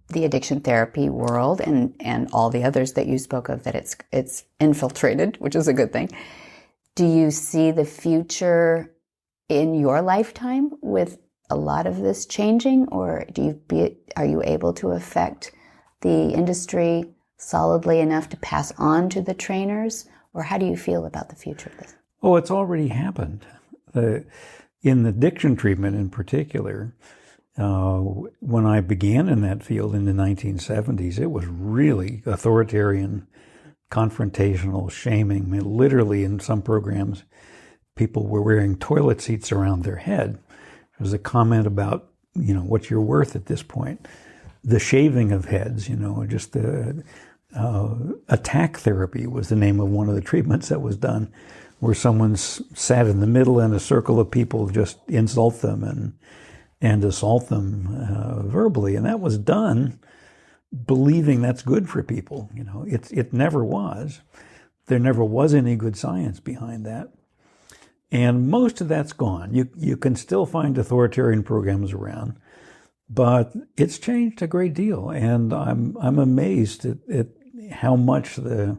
the addiction therapy world and all the others that you spoke of, that it's infiltrated, which is a good thing. Do you see the future in your lifetime with a lot of this changing, or are you able to affect the industry solidly enough to pass on to the trainers, or how do you feel about the future of this? Oh, it's already happened. In addiction treatment in particular, when I began in that field in the 1970s, it was really authoritarian, confrontational, shaming. I mean, literally in some programs, people were wearing toilet seats around their head. There was a comment about, what you're worth at this point. The shaving of heads, just the attack therapy was the name of one of the treatments that was done, where someone sat in the middle and a circle of people just insult them and assault them verbally. And that was done believing that's good for people. It never was. There never was any good science behind that. And most of that's gone. You can still find authoritarian programs around, but it's changed a great deal. And I'm amazed at how much the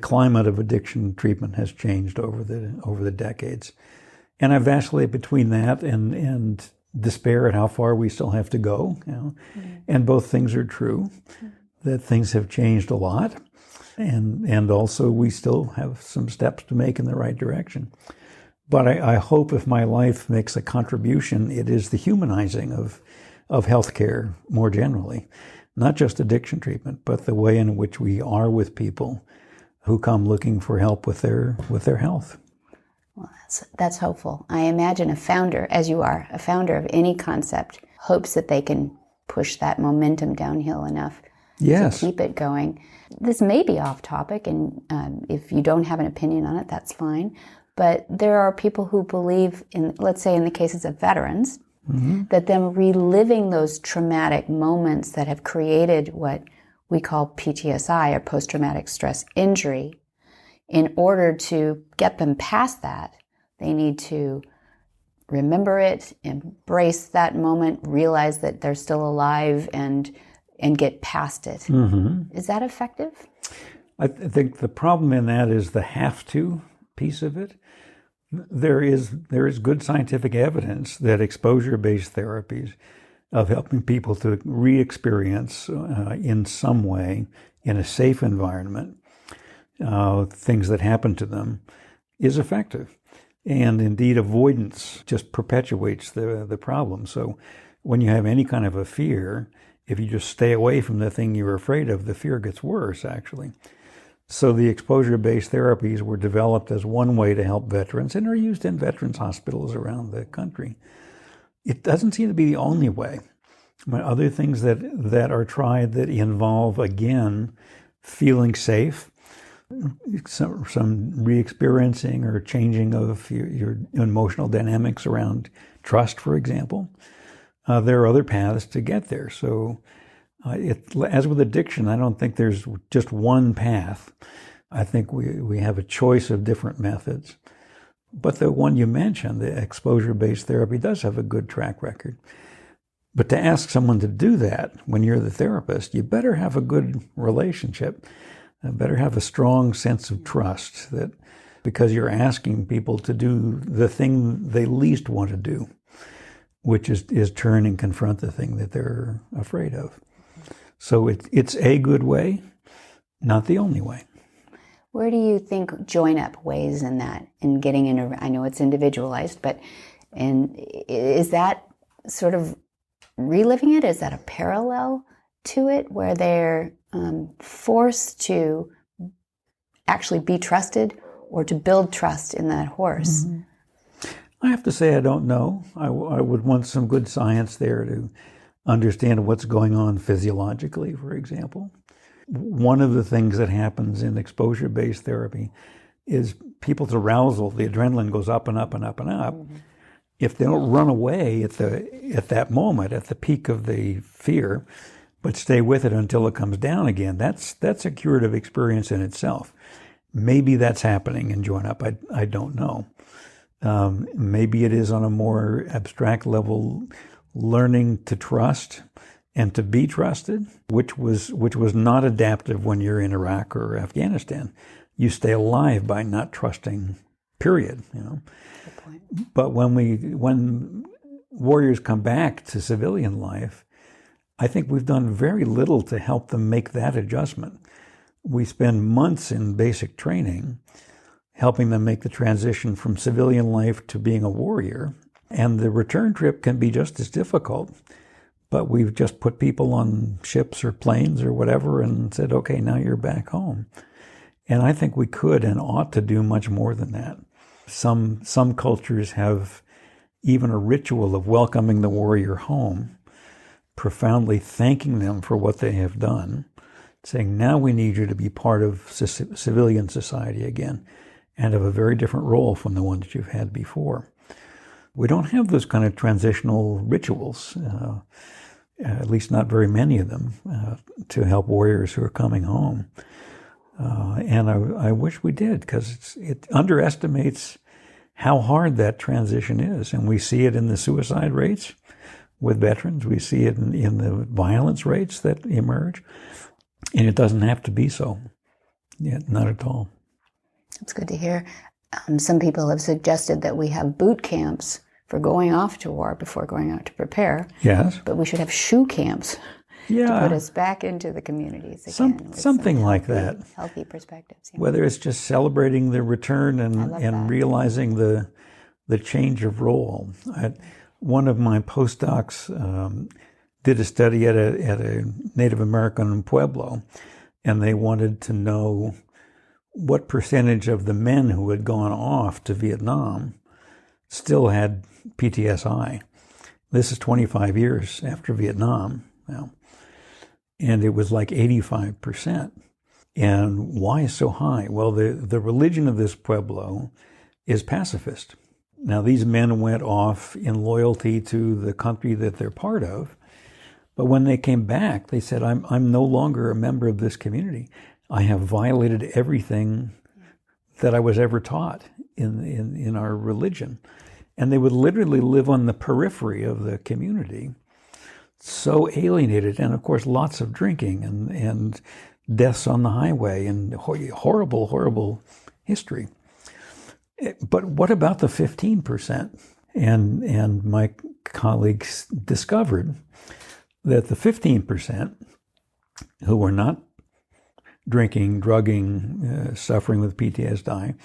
climate of addiction treatment has changed over the decades. And I vacillate between that and despair at how far we still have to go. And both things are true, that things have changed a lot, and also we still have some steps to make in the right direction. But I hope if my life makes a contribution, it is the humanizing of healthcare more generally, not just addiction treatment, but the way in which we are with people who come looking for help with their health. Well, that's hopeful. I imagine a founder, as you are, a founder of any concept, hopes that they can push that momentum downhill enough to keep it going. This may be off topic, and if you don't have an opinion on it, that's fine. But there are people who believe in, let's say in the cases of veterans, that them reliving those traumatic moments that have created what we call PTSI, or post-traumatic stress injury, in order to get them past that, they need to remember it, embrace that moment, realize that they're still alive, and get past it. Is that effective? I think the problem in that is the have to piece of it. There is good scientific evidence that exposure-based therapies of helping people to re-experience in some way, in a safe environment, things that happen to them is effective. And indeed, avoidance just perpetuates the problem. So when you have any kind of a fear, if you just stay away from the thing you're afraid of, the fear gets worse, actually. So the exposure-based therapies were developed as one way to help veterans and are used in veterans hospitals around the country. It doesn't seem to be the only way. Other things that are tried that involve, again, feeling safe, some re-experiencing or changing of your emotional dynamics around trust, for example. There are other paths to get there. So as with addiction, I don't think there's just one path. I think we have a choice of different methods. But the one you mentioned, the exposure-based therapy, does have a good track record. But to ask someone to do that when you're the therapist, you better have a good relationship. You better have a strong sense of trust, that because you're asking people to do the thing they least want to do, which is turn and confront the thing that they're afraid of. So it's a good way, not the only way. Where do you think Join Up weighs in that, in getting in I know it's individualized, but is that sort of reliving it? Is that a parallel to it, where they're forced to actually be trusted or to build trust in that horse? Mm-hmm. I have to say I don't know. I would want some good science there to understand what's going on physiologically, for example. One of the things that happens in exposure-based therapy is people's arousal, the adrenaline goes up and up and up and up. Mm-hmm. If they don't run away at that moment, at the peak of the fear, but stay with it until it comes down again, that's a curative experience in itself. Maybe that's happening in Join Up. I don't know. Maybe it is on a more abstract level, learning to trust and to be trusted, which was not adaptive when you're in Iraq or Afghanistan. You stay alive by not trusting, period. Good point. But when warriors come back to civilian life, I think we've done very little to help them make that adjustment. We spend months in basic training helping them make the transition from civilian life to being a warrior. And the return trip can be just as difficult. But we've just put people on ships or planes or whatever and said, okay, now you're back home. And I think we could and ought to do much more than that. Some cultures have even a ritual of welcoming the warrior home, profoundly thanking them for what they have done, saying, now we need you to be part of civilian society again and have a very different role from the one that you've had before. We don't have those kind of transitional rituals, at least not very many of them, to help warriors who are coming home. And I wish we did, because it underestimates how hard that transition is. And we see it in the suicide rates with veterans. We see it in the violence rates that emerge. And it doesn't have to be so. Yeah, not at all. That's good to hear. Some people have suggested that we have boot camps for going off to war before going out to prepare. Yes. But we should have shoe camps to put us back into the communities again. Something like that. Healthy perspectives. Yeah. Whether it's just celebrating the return and realizing the change of role. One of my postdocs did a study at a Native American pueblo, and they wanted to know what percentage of the men who had gone off to Vietnam still had PTSI. This is 25 years after Vietnam now. And it was like 85%. And why so high? Well, the religion of this pueblo is pacifist. Now, these men went off in loyalty to the country that they're part of. But when they came back, they said, I'm no longer a member of this community. I have violated everything that I was ever taught in our religion. And they would literally live on the periphery of the community, so alienated, and of course lots of drinking and deaths on the highway and horrible, horrible history. But what about the 15%? And my colleagues discovered that the 15% who were not drinking, drugging, suffering with PTSD,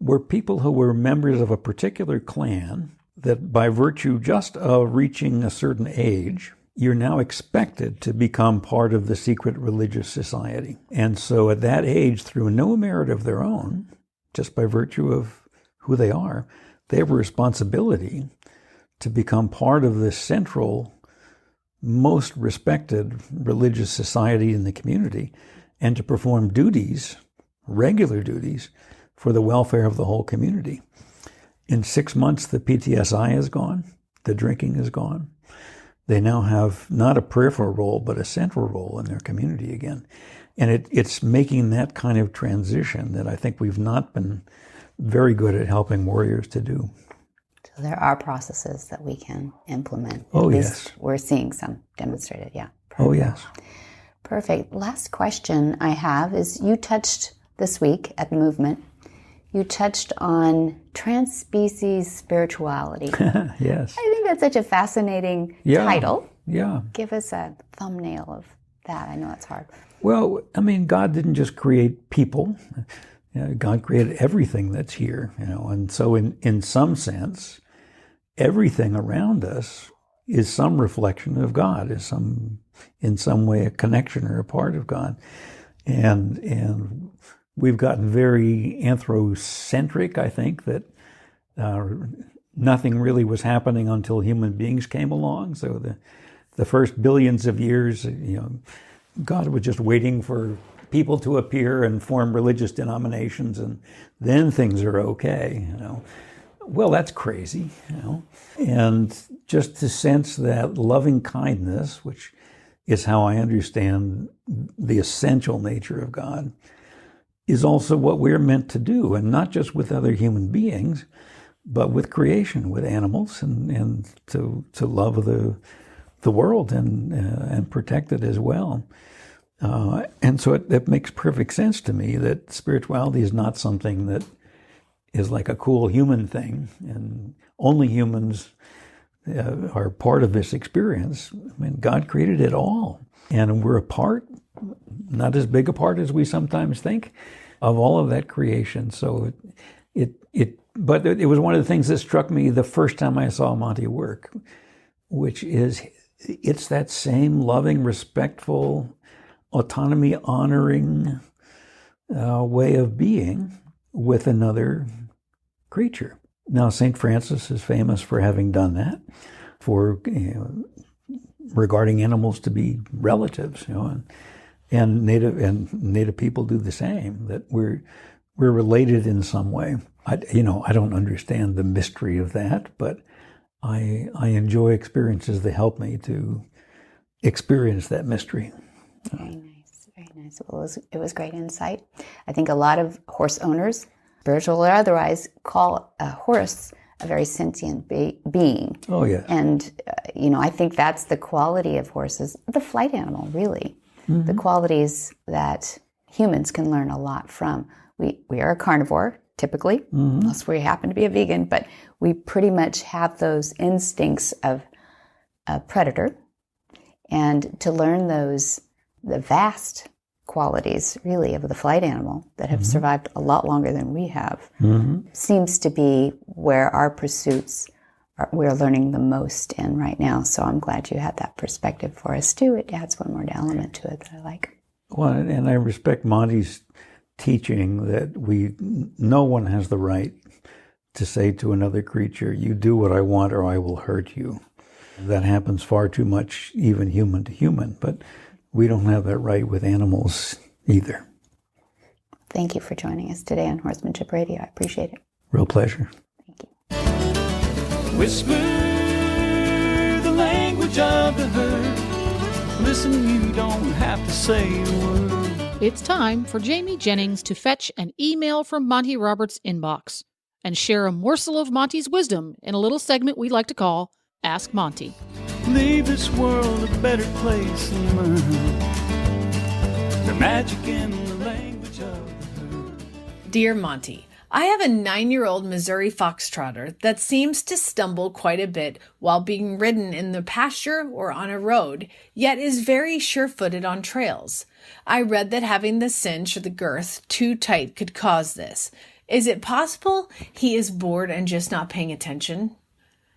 were people who were members of a particular clan that by virtue just of reaching a certain age, you're now expected to become part of the secret religious society. And so at that age, through no merit of their own, just by virtue of who they are, they have a responsibility to become part of the central, most respected religious society in the community and to perform duties, regular duties, for the welfare of the whole community. In 6 months, the PTSI is gone, the drinking is gone. They now have not a peripheral role, but a central role in their community again. And it's making that kind of transition that I think we've not been very good at helping warriors to do. So there are processes that we can implement. Oh, At yes. least we're seeing some demonstrated, yeah. Oh, yes. Perfect. Last question I have is, you touched this week at the movement, you touched on transspecies spirituality. Yes. I think that's such a fascinating title. Yeah. Give us a thumbnail of that. I know it's hard. Well, I mean, God didn't just create people. God created everything that's here, and so in some sense, everything around us is some reflection of God, is in some way a connection or a part of God. And we've gotten very anthrocentric, I think, that nothing really was happening until human beings came along. So the first billions of years, God was just waiting for people to appear and form religious denominations, and then things are okay. Well, that's crazy. And just to sense that loving kindness, which is how I understand the essential nature of God, is also what we're meant to do, and not just with other human beings, but with creation, with animals, and to love the world and protect it as well. And so it makes perfect sense to me that spirituality is not something that is like a cool human thing, and only humans are part of this experience. I mean, God created it all, and we're a part, not as big a part as we sometimes think, of all of that creation. So but it was one of the things that struck me the first time I saw Monty work, which is it's that same loving, respectful, autonomy honoring way of being with another creature. Now, St. Francis is famous for having done that, for regarding animals to be relatives, and native people do the same. That we're related in some way. I don't understand the mystery of that, but I enjoy experiences that help me to experience that mystery. Very nice, very nice. Well, it was great insight. I think a lot of horse owners, spiritual or otherwise, call a horse a very sentient being. Oh, yeah. And, I think that's the quality of horses, the flight animal, really. Mm-hmm. The qualities that humans can learn a lot from. We are a carnivore, typically, unless we happen to be a vegan, but we pretty much have those instincts of a predator. And to learn the vast qualities, really, of the flight animal that have survived a lot longer than we have, seems to be where our pursuits we're learning the most in right now. So I'm glad you had that perspective for us, too. It adds one more element to it that I like. Well, and I respect Monty's teaching that no one has the right to say to another creature, you do what I want or I will hurt you. That happens far too much, even human to human, but we don't have that right with animals either. Thank you for joining us today on Horsemanship Radio. I appreciate it. Real pleasure. Thank you. Whisper the language of the herd. Listen, you don't have to say a word. It's time for Jamie Jennings to fetch an email from Monty Roberts' inbox and share a morsel of Monty's wisdom in a little segment we like to call Ask Monty. Leave this world a better place than mine. The magic in the language of the herd. Dear Monty, I have a 9-year-old Missouri foxtrotter that seems to stumble quite a bit while being ridden in the pasture or on a road, yet is very sure-footed on trails. I read that having the cinch or the girth too tight could cause this. Is it possible he is bored and just not paying attention?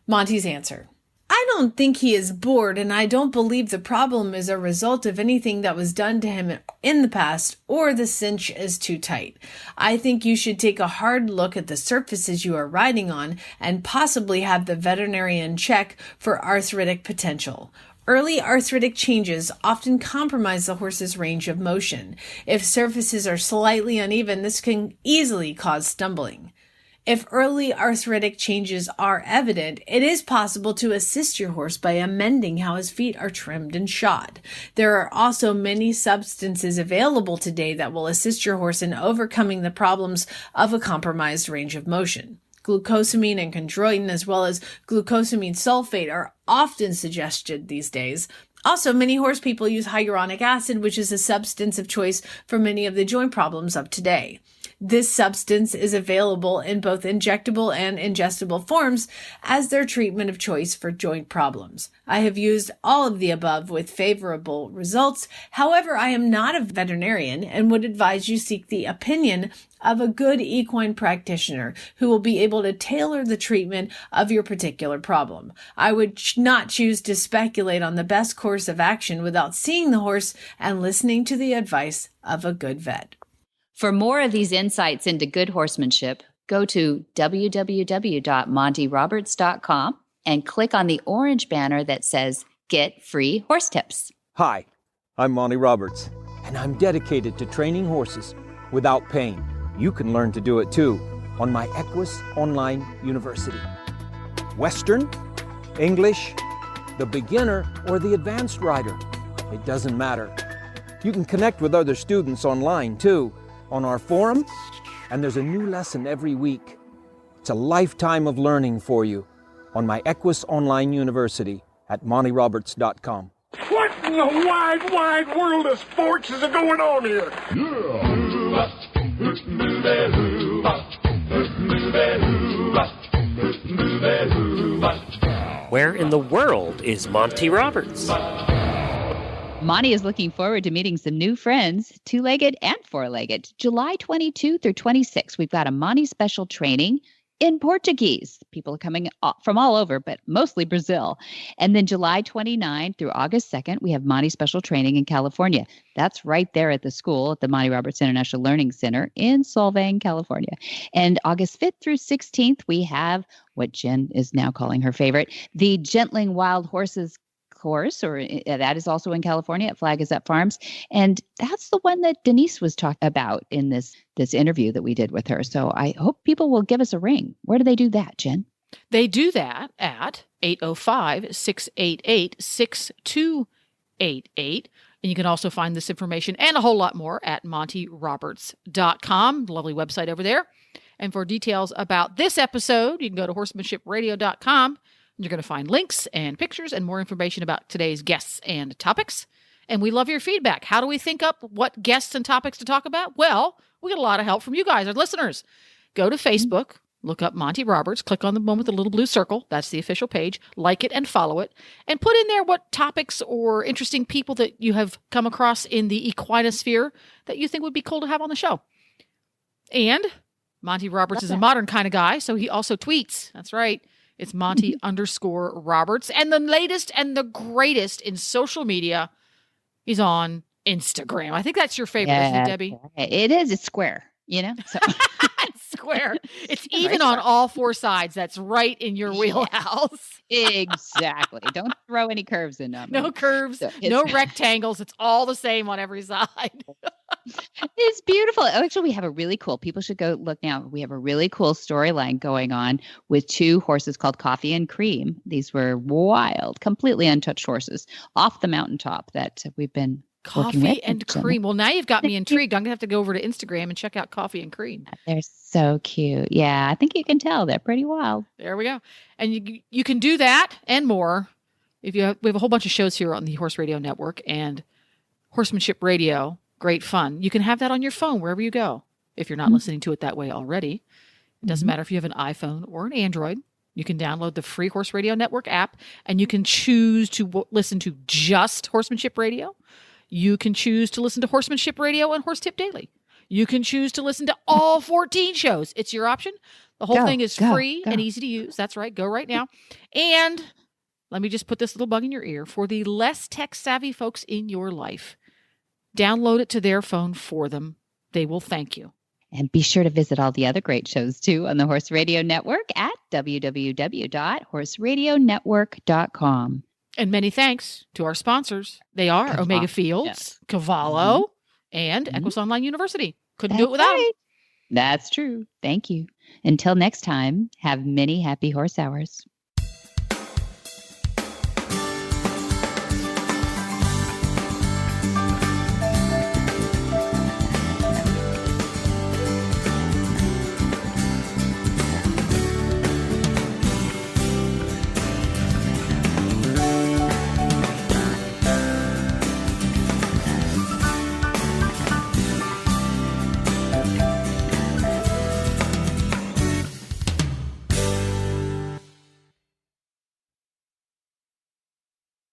Monty's answer. I don't think he is bored, and I don't believe the problem is a result of anything that was done to him in the past or the cinch is too tight. I think you should take a hard look at the surfaces you are riding on and possibly have the veterinarian check for arthritic potential. Early arthritic changes often compromise the horse's range of motion. If surfaces are slightly uneven, this can easily cause stumbling. If early arthritic changes are evident, it is possible to assist your horse by amending how his feet are trimmed and shod. There are also many substances available today that will assist your horse in overcoming the problems of a compromised range of motion. Glucosamine and chondroitin, as well as glucosamine sulfate, are often suggested these days. Also, many horse people use hyaluronic acid, which is a substance of choice for many of the joint problems of today. This substance is available in both injectable and ingestible forms as their treatment of choice for joint problems. I have used all of the above with favorable results. However, I am not a veterinarian and would advise you seek the opinion of a good equine practitioner who will be able to tailor the treatment of your particular problem. I would not choose to speculate on the best course of action without seeing the horse and listening to the advice of a good vet. For more of these insights into good horsemanship, go to www.montyroberts.com and click on the orange banner that says Get Free Horse Tips. Hi, I'm Monty Roberts, and I'm dedicated to training horses without pain. You can learn to do it too on my Equus Online University. Western, English, the beginner, or the advanced rider, it doesn't matter. You can connect with other students online too, on our forum, and there's a new lesson every week. It's a lifetime of learning for you on my Equus Online University at montyroberts.com. What in the wide, wide world of sports is going on here? Where in the world is Monty Roberts? Monty is looking forward to meeting some new friends, two-legged and four-legged. July 22 through 26, we've got a Monty special training in Portuguese. People are coming from all over, but mostly Brazil. And then July 29 through August 2nd, we have Monty special training in California. That's right there at the school at the Monty Roberts International Learning Center in Solvang, California. And August 5th through 16th, we have what Jen is now calling her favorite, the Gentling Wild Horses course, or that is also in California at Flag Is Up Farms. And that's the one that Denise was talking about in this interview that we did with her. So I hope people will give us a ring. Where do they do that, Jen? They do that at 805-688-6288. And you can also find this information and a whole lot more at montyroberts.com. Lovely website over there. And for details about this episode, you can go to horsemanshipradio.com. You're going to find links and pictures and more information about today's guests and topics. And we love your feedback. How do we think up what guests and topics to talk about? Well, we get a lot of help from you guys, our listeners. Go to Facebook, look up Monty Roberts, click on the one with the little blue circle. That's the official page. Like it and follow it. And put in there what topics or interesting people that you have come across in the equinosphere that you think would be cool to have on the show. And Monty Roberts is a modern kind of guy, so he also tweets. That's right. It's Monty _Roberts. And the latest and the greatest in social media, he's on Instagram. I think that's your favorite, isn't it, Debbie? It is. It's square, you know? So. It's square. It's even on all four sides. That's right in your wheelhouse. Exactly. Don't throw any curves in them. No curves, so no rectangles. It's all the same on every side. It's beautiful. Actually, we have a really cool, people should go look now. We have a really cool storyline going on with two horses called Coffee and Cream. These were wild, completely untouched horses off the mountaintop that we've been Coffee and Cream. Well, now you've got me intrigued. I'm going to have to go over to Instagram and check out Coffee and Cream. They're so cute. Yeah, I think you can tell. They're pretty wild. There we go. And you can do that and more. We have a whole bunch of shows here on the Horse Radio Network and Horsemanship Radio. Great fun. You can have that on your phone wherever you go. if you're not listening to it that way already. It doesn't matter if you have an iPhone or an Android. You can download the free Horse Radio Network app, and you can choose to listen to just Horsemanship Radio. You can choose to listen to Horsemanship Radio and Horse Tip Daily. You can choose to listen to all 14 shows. It's your option. The whole thing is free and easy to use. That's right. Go right now. And let me just put this little bug in your ear. For the less tech-savvy folks in your life, download it to their phone for them. They will thank you. And be sure to visit all the other great shows, too, on the Horse Radio Network at www.horseradionetwork.com. And many thanks to our sponsors. They are Omega Fields, Cavallo, and Equus Online University. Couldn't do it without them. That's true. Thank you. Until next time, have many happy horse hours.